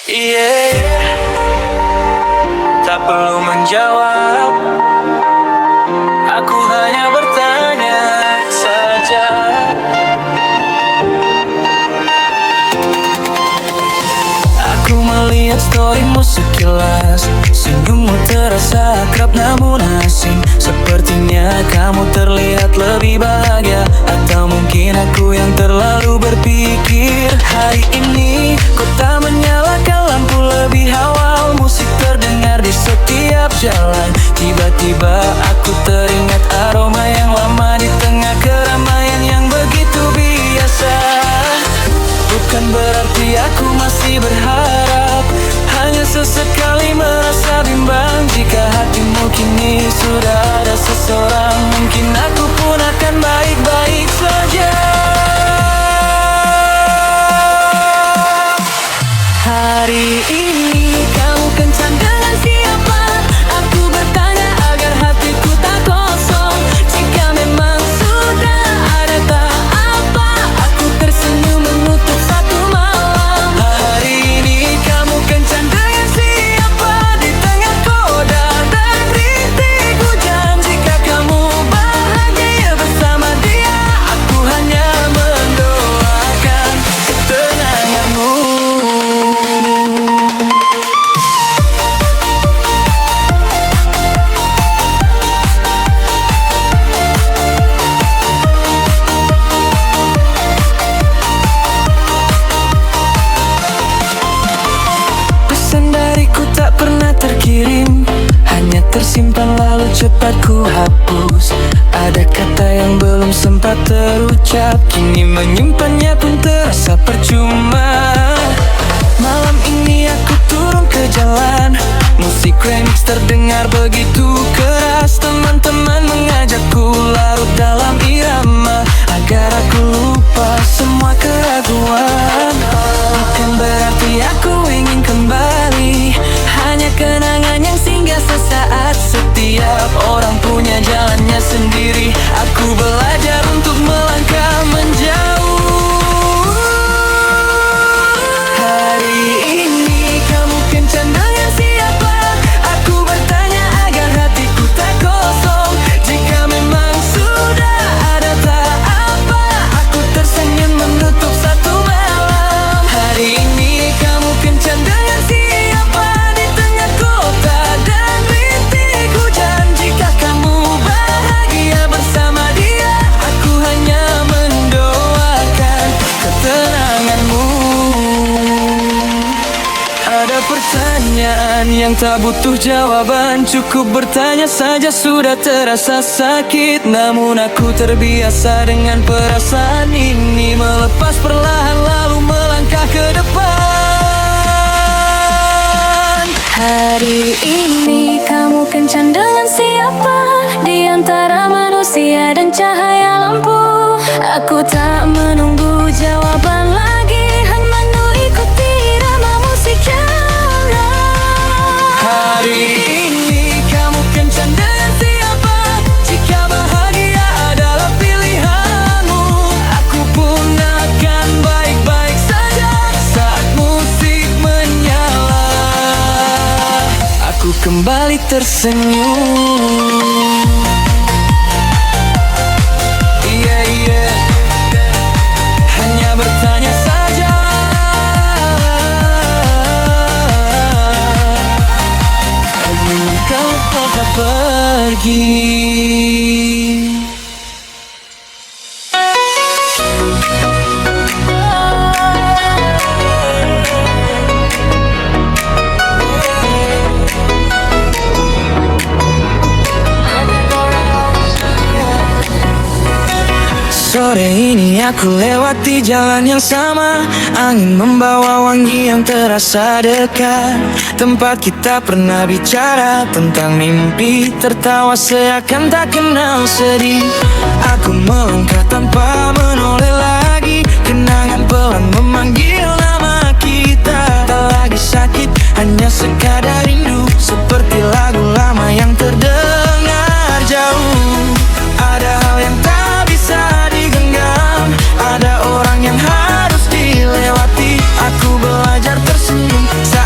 Yeah, tak perlu menjawab, aku hanya bertanya saja. Aku melihat storymu sekilas, senyummu terasa akrab namun asing. Sepertinya kamu terlihat lebih bahagia, atau mungkin aku yang terlalu berpikir. Hari ini kau tak menyalakan lampu lebih awal, musik terdengar di setiap jalan. Tiba-tiba aku teringat aroma yang lama di tengah keramaian yang begitu biasa. Bukan berarti aku masih berharap, hanya sesekali merasa bimbang. Jika hatimu kini sudah ada seseorang, mungkin aku pun akan baik-baik saja. Hari ini kamu kencan dengan siapa? Aku bertanya agar hatiku tak kosong. Jika memang sudah ada tak apa, aku tersenyum menutup satu malam. Hari ini kamu kencan dengan siapa? Di tengah koda dan rintik hujan. Jika kamu bahagia bersama dia, aku hanya mendoakan ketenanganmu. Pesan dariku tak pernah terkirim, hanya tersimpan lalu cepat ku hapus. Ada kata yang belum sempat terucap, kini menyimpannya pun terasa percuma. Malam ini aku turun ke jalan, musik remix terdengar begitu keras. Teman-teman mengajakku larut dalam irama, agar aku lupa semua keraguan. Bukan berarti aku ingin kembali, hanya kenangan yang singgah sesaat. Setiap orang punya jalannya sendiri, aku belajar untuk melangkah menjauh. Hari ini kamu kencan dengan siapa? Aku bertanya agar hatiku tak kosong. Jika memang sudah ada tak apa, aku tersenyum menutup satu malam. Hari ini kamu kencan dengan siapa? Di tengah kota dan rintik hujan. Jika kamu bahagia bersama dia, aku hanya mendoakan ketenanganmu. Ada pertanyaan yang tak butuh jawaban, cukup bertanya saja sudah terasa sakit. Namun aku terbiasa dengan perasaan ini, melepas perlahan lalu melangkah ke depan. Hari ini kamu kencan dengan siapa? Di antara manusia dan cahaya lampu, aku tak menunggu jawaban lagi, hanya ikuti irama musik yang Hari ini kamu kencan dengan siapa? Jika bahagia adalah pilihanmu, aku pun akan baik-baik saja. Saat musik menyala, aku kembali tersenyum. Yeah, yeah. Hanya bertanya saja. Kau telah pergi. Sore ini aku lewati jalan yang sama, angin membawa wangi yang terasa dekat. Tempat kita pernah bicara tentang mimpi, tertawa seakan tak kenal sedih. Aku melangkah tanpa menoleh lagi, kenangan pelan memanggil nama kita. Tak lagi sakit, hanya sekadar rindu, seperti lagu lama yang terdengar jauh. Ada hal yang tak bisa digenggam, ada orang yang harus dilewati. Aku belajar tersenyum saat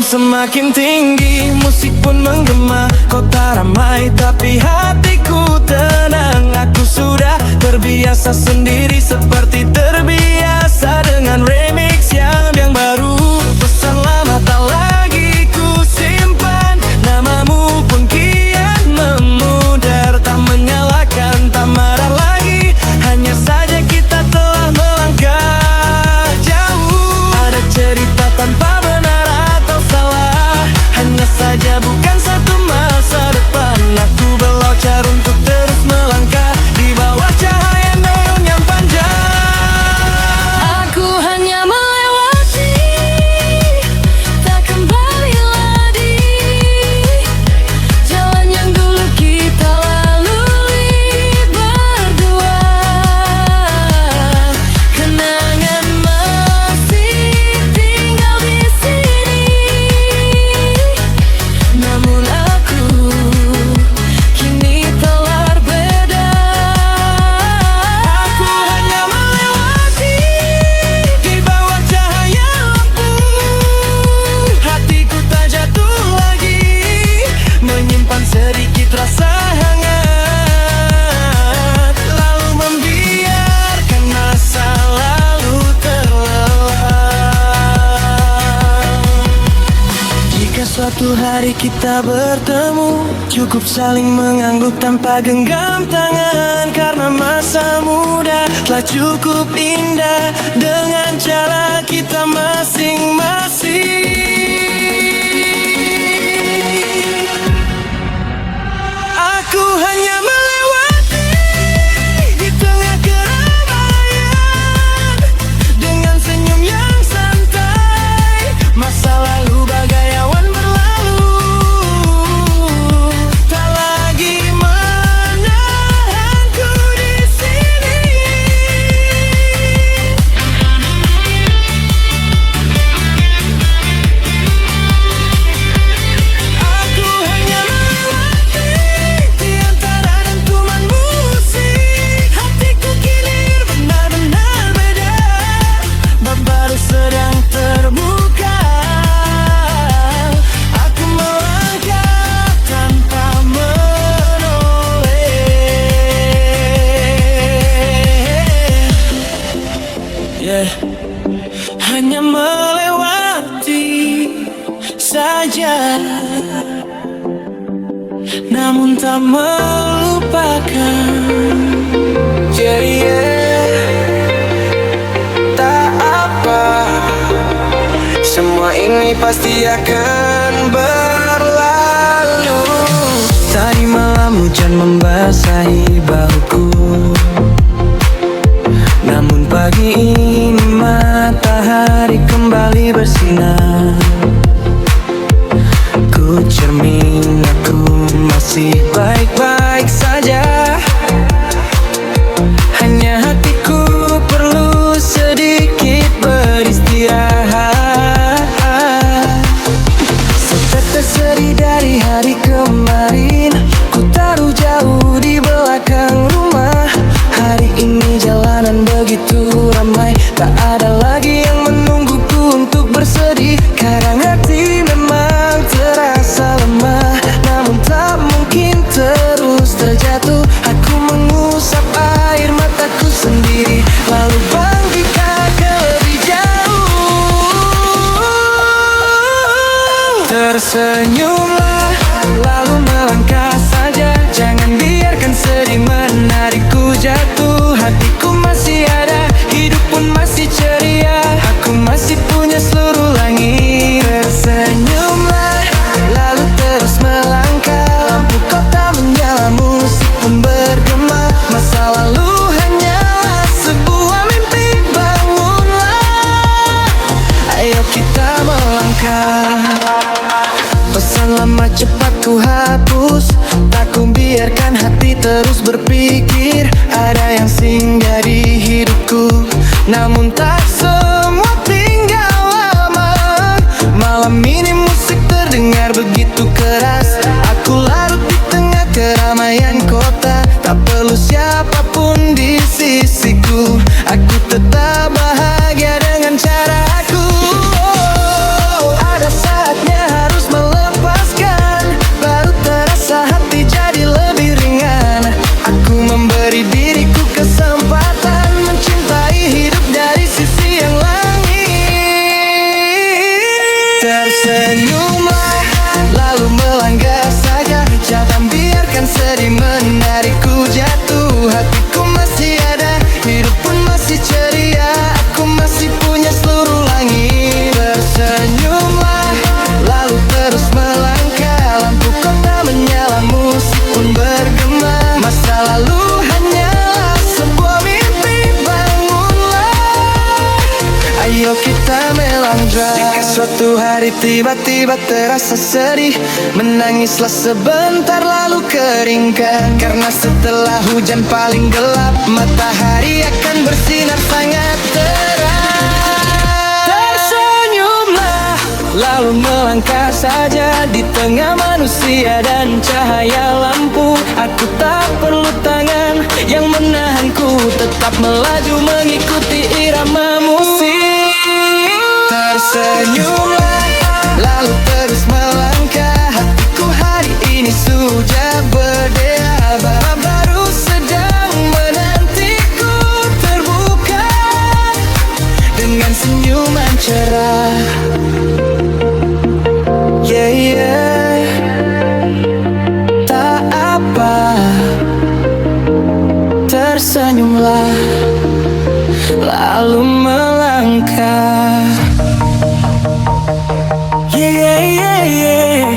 semakin tinggi, musik pun menggema. Kota ramai tapi hatiku tenang. Aku sudah terbiasa sendiri, seperti terbiasa dengan remix yang baru. Pesan lama tak lagi ku simpan, namamu pun kian memudar. Tak menyalahkan, tak marah lagi, hanya saja kita telah melangkah jauh. Ada cerita tanpa benar atau salah, hanya saja bukan satu masa depan. Aku belaucar untuk terus melangkah di bawah cahaya neon yang panjang. Aku hanya melewati, tak kembali lagi. Jalan yang dulu kita lalui berdua. Kenangan masih tinggal di sini, namun aku kini telah berbeda. Aku hanya melewati di bawah cahaya lampu. Hatiku tak jatuh lagi, menyimpan sedikit rasa hangat, lalu membiarkan masa lalu terlelap. Jika suatu hari kita bertemu, cukup saling mengangguk tanpa genggam tangan. Karena masa muda telah cukup indah dengan cara kita masing-masing. Aku hanya melewati di tengah keramaian, dengan senyum yang santai. Masa lalu bagai awan berlalu, tak lagi menahanku di sini. Aku hanya melewati di antara dentuman musik. Hatiku kini benar-benar beda, bab baru sedang terbuka. Aku melangkah tanpa menoleh. Hanya melewati saja, namun tak melupakan. Jadi tak apa, semua ini pasti akan berlalu. Tadi malam hujan membasahi bahuku, namun pagi ini matahari kembali bersinar. Ku cermin, aku masih baik-baik saja. Hanya hatiku perlu sedikit beristirahat. Setetes sedih dari hari kemarin, ku taruh jauh di belakang rumah. Hari ini jalanan begitu ramai, tak ada lagi yang menungguku untuk bersedih. Kadang hati memang terasa lemah, namun tak mungkin terus terjatuh. Aku mengusap air mataku sendiri, lalu bangkitkan ke lebih jauh. Tersenyumlah, lalu melangkah saja. Jangan biarkan sedih menarikku jatuh. Hatiku masih ada, hidup pun masih ceria. Aku masih punya seluruh langit. Tersenyumlah, lalu terus melangkah. Lampu kota menyala, musik pun bergema. Masa lalu hanyalah sebuah mimpi, bangunlah. Ayo kita melangkah. Pesan lama cepat ku hapus, tak ku biarkan hati terus berpikir. Ada yang singgah di hidupku, namun tak semua tinggal lama. Malam ini musik terdengar begitu keras. Aku larut di tengah keramaian kota, tak perlu siapapun di sisiku. Aku tetap bahagia dengan caraku. Ada saatnya Suatu hari tiba-tiba terasa sedih, menangislah sebentar lalu keringkan. Karena setelah hujan paling gelap, matahari akan bersinar sangat terang. Tersenyumlah, lalu melangkah saja di tengah manusia dan cahaya lampu. Aku tak perlu tangan yang menahanku, tetap melaju mengikuti irama musik. Tersenyumlah, lalu terus melangkah. Hatiku hari ini sudah berdaya, bab baru sedang menantiku terbuka dengan senyuman cerah. Yeah, yeah. Tak apa, tersenyumlah, lalu melangkah. Yeah, yeah, yeah.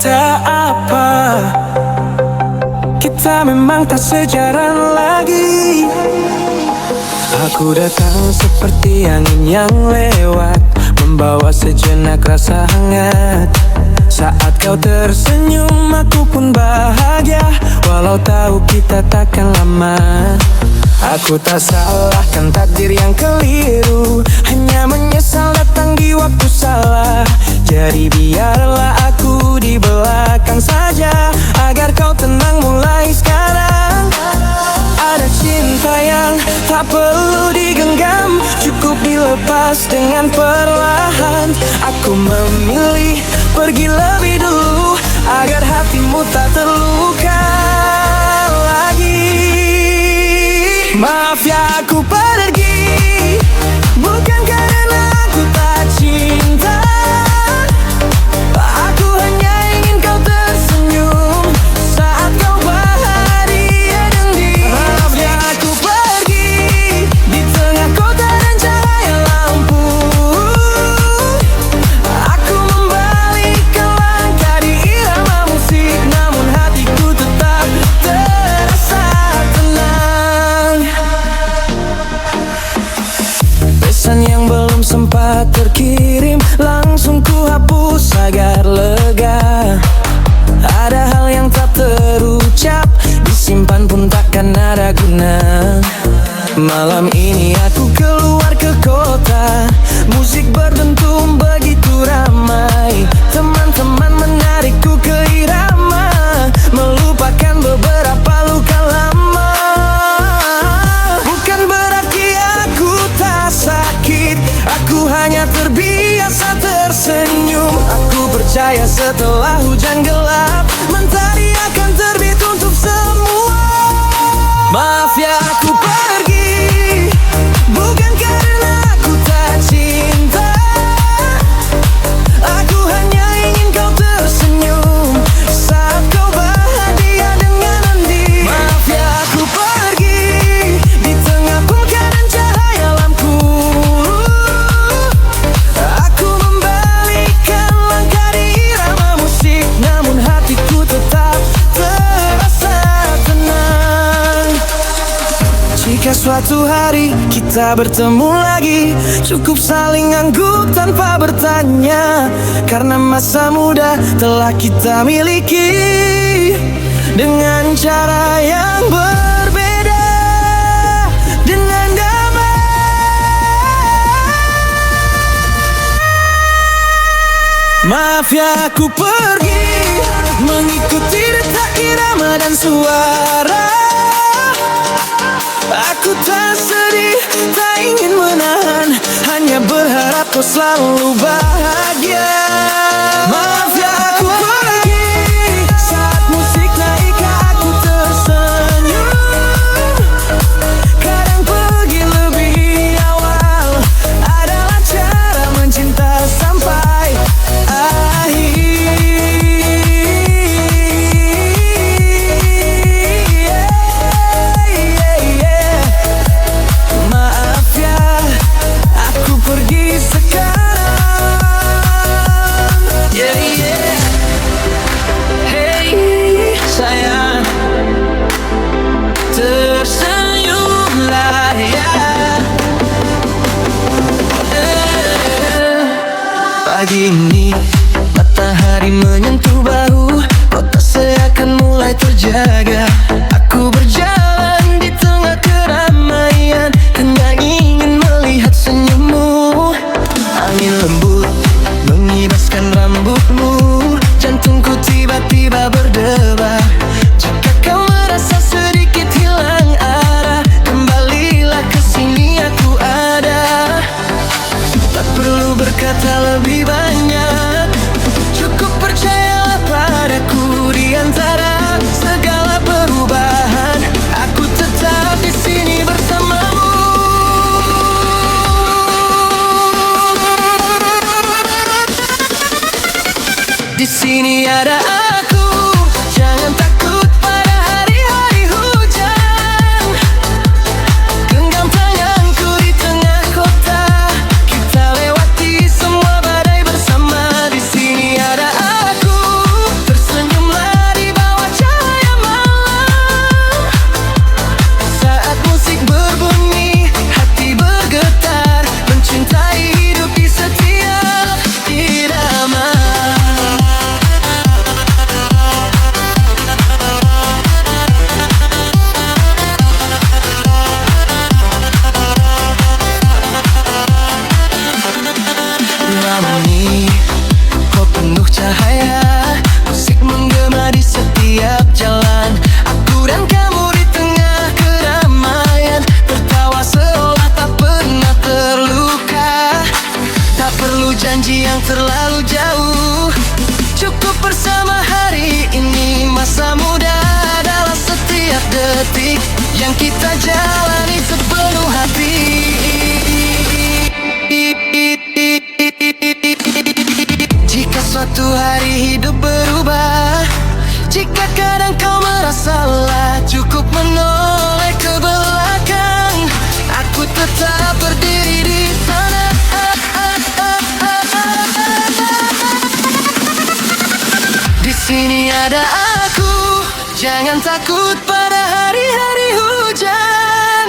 Tak apa, kita memang tak sejaran lagi. Aku datang seperti angin yang lewat, membawa sejenak rasa hangat. Saat kau tersenyum, aku pun bahagia, walau tahu kita takkan lama. Aku tak salahkan takdir yang keliru, hanya menyesal datang di waktu salah. Jadi biarlah aku di belakang saja, agar kau tenang mulai sekarang. Ada cinta yang tak perlu digenggam, cukup dilepas dengan perlahan. Aku memilih pergi lebih dulu, agar hatimu tak terluka lagi. Maaf ya aku pergi, bukan karena aku tak cinta. Aku hanya ingin kau tersenyum saat kau bahagia dan dia. Maaf ya aku pergi, di tengah kota dan cahaya lampu. Aku membalikkan langkah di irama musik, namun hatiku tetap terasa tenang. Pesan yang belum sempat terkirim langsung ku hapus agar lega. Ada hal yang tak terucap, disimpan pun takkan ada guna. Malam ini aku keluar ke kota, musik berdentum begitu ramai. Teman-teman menarikku ke irama, melupakan beberapa luka lama. Bukan berarti aku tak sakit, aku hanya terbiasa tersenyum. Aku percaya setelah hujan gelap, mentari akan terbit untuk semua. Maaf ya aku pergi, bukan karena aku tak cinta. Aku hanya ingin kau tersenyum saat kau bahagia dengan Andi. Maaf ya aku pergi, di tengah buka dan cahaya lampu. Aku membalikkan langkah di irama musik, namun hatiku tetap terasa tenang. Jika suatu hari kita bertemu lagi, cukup saling angguk tanpa bertanya, karena masa muda telah kita miliki dengan cara yang berbeda, dengan damai. Maaf ya aku pergi, mengikuti detak irama dan suara. Aku tak sedih, tak ingin menahan, hanya berharap kau selalu bahagia. Maaf ya aku pergi, saat musik naik aku tersenyum. Kadang pergi lebih awal adalah cara mencinta sampai akhir. Maaf ya aku pergi sekarang. ini matahari menyentuh bahu, kota seakan mulai terjaga. Aku berjalan di tengah keramaian, hanya ingin melihat senyummu. Angin lembut mengibaskan rambutmu, jantungku tiba-tiba berdebar. Jika kau merasa sedikit hilang arah, kembalilah ke sini, aku ada. Tak perlu berkata lebih banyak, cukup percayalah padaku. Di antara segala perubahan, aku tetap di sini bersamamu. Di sini ada aku, jangan takut pada hari-hari hujan. Genggam tanganku di tengah kota, kita lewati semua badai bersama. Di sini ada aku, tersenyumlah di bawah cahaya malam. Saat musik berbunyi, hati bergetar, mencintai hidup di setiap irama. Malam ini kau penuh cahaya, musik menggema di setiap jalan. Aku dan kamu di tengah keramaian, tertawa seolah tak pernah terluka. Tak perlu janji yang terlalu jauh, cukup bersama hari ini. Masa muda adalah setiap detik yang kita jalani sepenuh hati. Jika suatu hari hidup berubah, jika kadang kau merasa lelah, cukup menoleh ke belakang, aku tetap berdiri di sana. Di sini ada aku, jangan takut pada hari-hari hujan.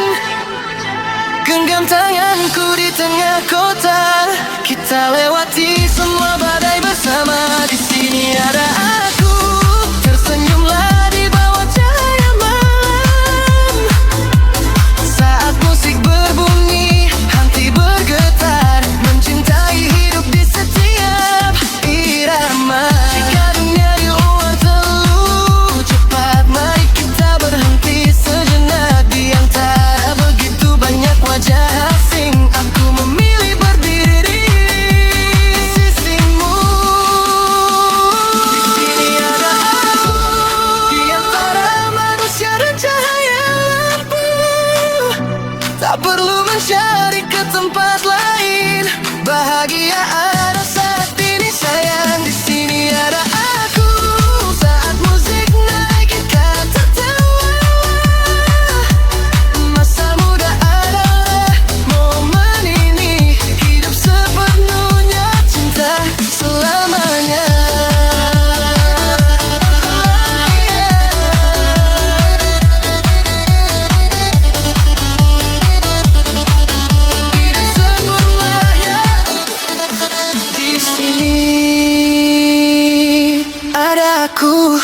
Genggam tanganku di tengah kota, kita lewati semua badai bersama. Di sini ada aku, tersenyumlah di bawah cahaya malam. Saat musik berbunyi, hati bergetar, mencintai hidup di setiap irama. Jika dunia di luar terlalu cepat, mari kita berhenti sejenak. Di antara begitu banyak wajah asing, aku memilih berdiri di sisimu. Di sini ada aku, di antara manusia dan cahaya lampu. Tak perlu mencari ke tempat lain, bahagia ada saat ini sayang. Di sini ada aku, saat musik naik kita tertawa. Masa muda adalah momen ini, hidup sepenuhnya cinta selamanya. Hidup sepenuhnya, di sini ada aku.